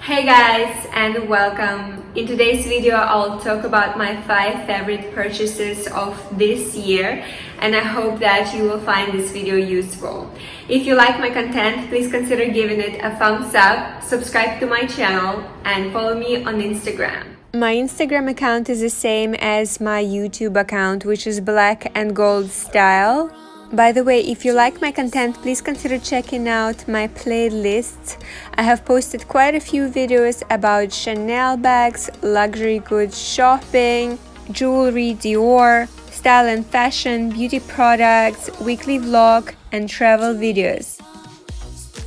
Hey guys, and welcome. In today's video I'll talk about my 5 favorite purchases of this year, and I hope that you will find this video useful. If you like my content, please consider giving it a thumbs up, subscribe to my channel, and follow me on Instagram. My Instagram account is the same as my YouTube account, which is black and gold style. By the way, if you like my content, please consider checking out my playlists. I have posted quite a few videos about Chanel bags, luxury goods shopping, jewelry, Dior, style and fashion, beauty products, weekly vlog, and travel videos.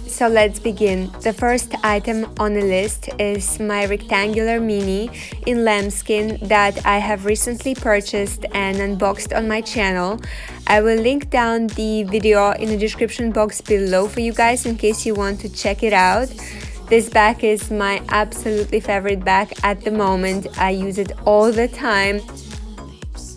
So let's begin. The first item on the list is my rectangular mini in lambskin that I have recently purchased and unboxed on my channel. I will link down the video in the description box below for you guys in case you want to check it out. This bag is my absolutely favorite bag at the moment. I use it all the time.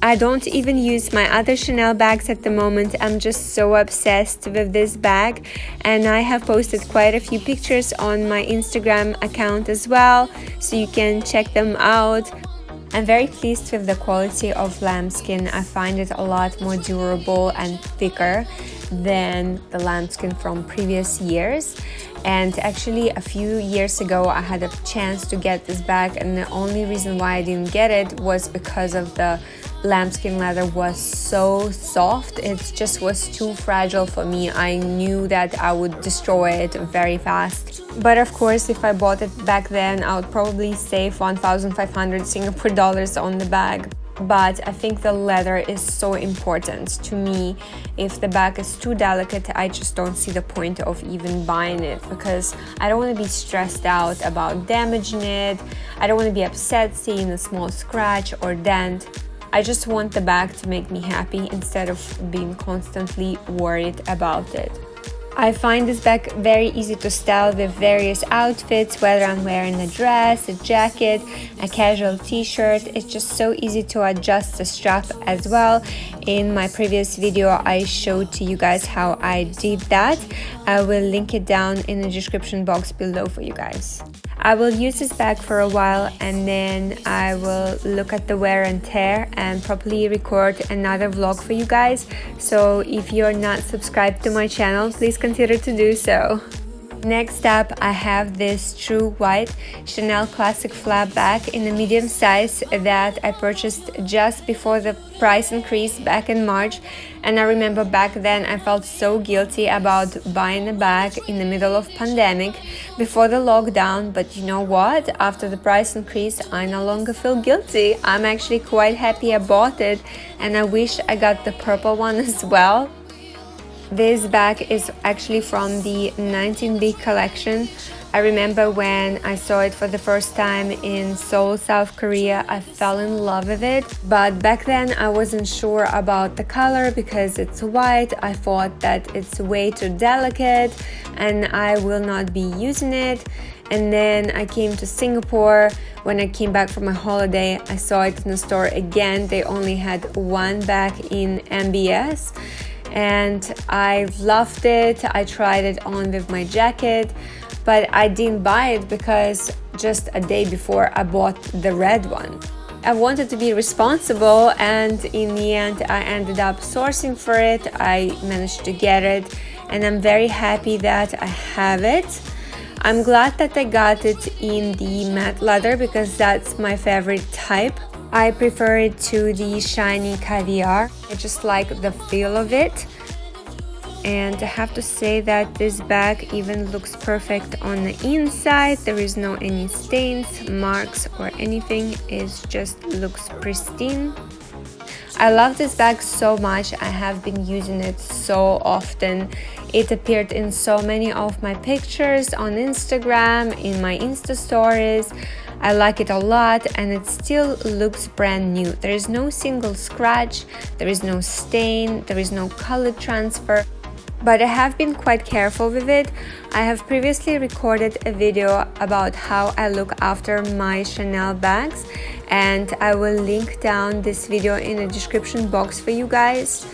I don't even use my other Chanel bags at the moment. I'm just so obsessed with this bag, and I have posted quite a few pictures on my Instagram account as well, so you can check them out. I'm very pleased with the quality of lambskin. I find it a lot more durable and thicker than the lambskin from previous years. And actually a few years ago I had a chance to get this bag, and the only reason why I didn't get it was because of the lambskin leather was so soft. It just was too fragile for me. I knew that I would destroy it very fast. But of course, if I bought it back then, I would probably save 1,500 Singapore dollars on the bag. But I think the leather is so important to me. If the bag is too delicate, I just don't see the point of even buying it, because I don't want to be stressed out about damaging it. I don't want to be upset seeing a small scratch or dent. I just want the bag to make me happy instead of being constantly worried about it. I find this bag very easy to style with various outfits, whether I'm wearing a dress, a jacket, a casual t-shirt. It's just so easy to adjust the strap as well. In my previous video I showed to you guys how I did that. I will link it down in the description box below for you guys. I will use this bag for a while, and then I will look at the wear and tear and probably record another vlog for you guys. So if you're not subscribed to my channel, please consider to do so. Next up, I have this true white Chanel classic flap bag in a medium size that I purchased just before the price increase back in March. And I remember back then I felt so guilty about buying a bag in the middle of pandemic before the lockdown. But you know what? After the price increase, I no longer feel guilty. I'm actually quite happy I bought it, and I wish I got the purple one as well. This bag is actually from the 19B collection. I remember when I saw it for the first time in Seoul, South Korea, I fell in love with it. But back then I wasn't sure about the color because it's white. I thought that it's way too delicate and I will not be using it. And then I came to Singapore. When I came back from my holiday, I saw it in the store again. They only had one bag in MBS. And I loved it. I tried it on with my jacket, but I didn't buy it because just a day before I bought the red one. I wanted to be responsible, and in the end I ended up sourcing for it. I managed to get it, and I'm very happy that I have it. I'm glad that I got it in the matte leather because that's my favorite type. I prefer it to the shiny caviar. I just like the feel of it. And I have to say that this bag even looks perfect on the inside. There is no any stains, marks or anything. It just looks pristine. I love this bag so much. I have been using it so often. It appeared in so many of my pictures on Instagram, in my Insta stories. I like it a lot, and it still looks brand new. There is no single scratch, there is no stain, there is no color transfer. But I have been quite careful with it. I have previously recorded a video about how I look after my Chanel bags, and I will link down this video in the description box for you guys.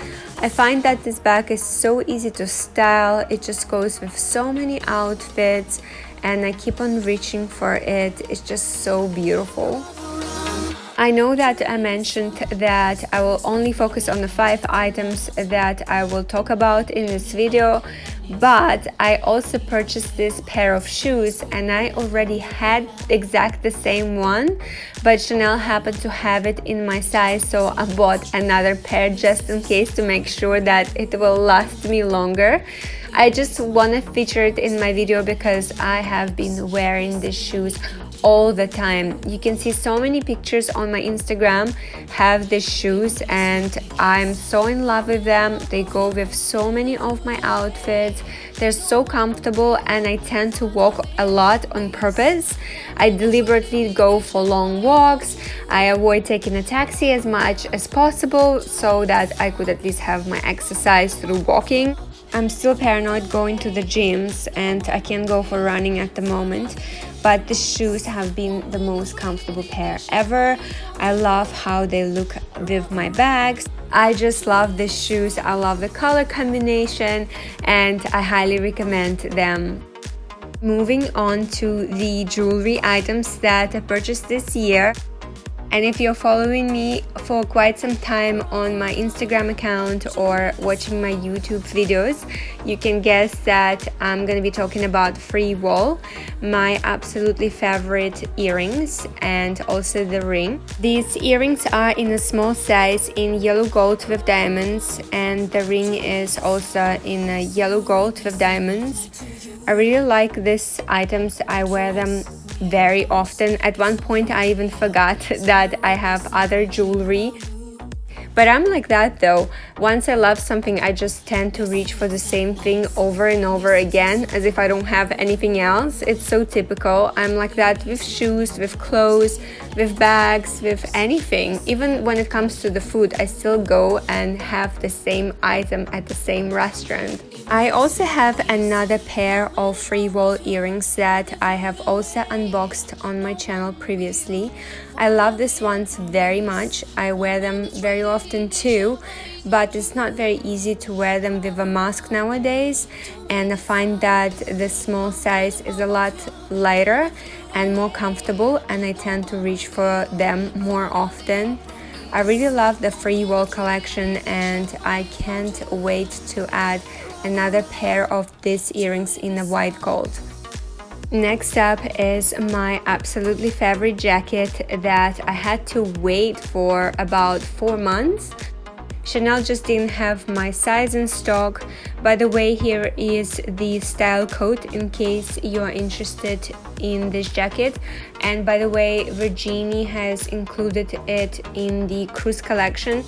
I find that this bag is so easy to style. It just goes with so many outfits, and I keep on reaching for it. It's just so beautiful. I know that I mentioned that I will only focus on the 5 items that I will talk about in this video, but I also purchased this pair of shoes and I already had exact the same one, but Chanel happened to have it in my size, so I bought another pair just in case to make sure that it will last me longer. I just want to feature it in my video because I have been wearing these shoes all the time. You can see so many pictures on my Instagram have these shoes and I'm so in love with them. They go with so many of my outfits. They're so comfortable and I tend to walk a lot on purpose. I deliberately go for long walks. I avoid taking a taxi as much as possible so that I could at least have my exercise through walking. I'm still paranoid going to the gyms and I can't go for running at the moment, but the shoes have been the most comfortable pair ever. I love how they look with my bags. I just love the shoes. I love the color combination and I highly recommend them. Moving on to the jewelry items that I purchased this year. And if you're following me for quite some time on my Instagram account or watching my YouTube videos, you can guess that I'm going to be talking about Free Wall, my absolutely favorite earrings, and also the ring. These earrings are in a small size in yellow gold with diamonds, and the ring is also in a yellow gold with diamonds. I really like these items. I wear them very often. At one point I even forgot that I have other jewelry, but I'm like that though. Once I love something, I just tend to reach for the same thing over and over again as if I don't have anything else. It's so typical. I'm like that with shoes, with clothes, with bags, with anything. Even when it comes to the food, I still go and have the same item at the same restaurant. I also have another pair of Free Wall earrings that I have also unboxed on my channel previously. I love these ones very much. I wear them very often too, but it's not very easy to wear them with a mask nowadays, and I find that the small size is a lot lighter and more comfortable, and I tend to reach for them more often. I really love the Free Wall collection and I can't wait to add another pair of these earrings in the white gold. Next up is my absolutely favorite jacket that I had to wait for about 4 months. Chanel just didn't have my size in stock. By the way, here is the style code in case you're interested in this jacket. And by the way, Virginie has included it in the cruise collection.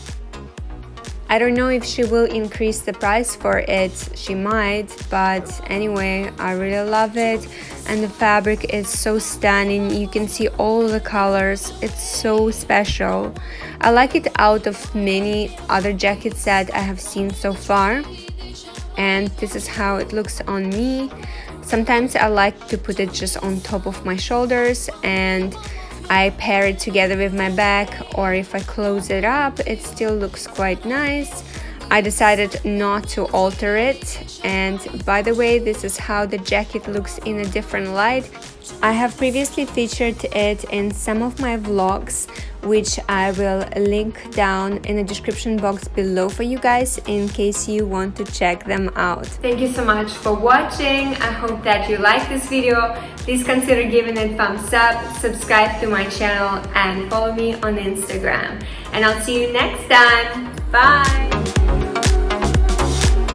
I don't know if she will increase the price for it. She might, but anyway, I really love it. And the fabric is so stunning. You can see all the colors. It's so special. I like it out of many other jackets that I have seen so far. And this is how it looks on me. Sometimes I like to put it just on top of my shoulders and I pair it together with my bag, or if I close it up, it still looks quite nice. I decided not to alter it, and by the way, this is how the jacket looks in a different light. I have previously featured it in some of my vlogs, which I will link down in the description box below for you guys in case you want to check them out. Thank you so much for watching. I hope that you liked this video. Please consider giving it a thumbs up, subscribe to my channel and follow me on Instagram. And I'll see you next time. Bye!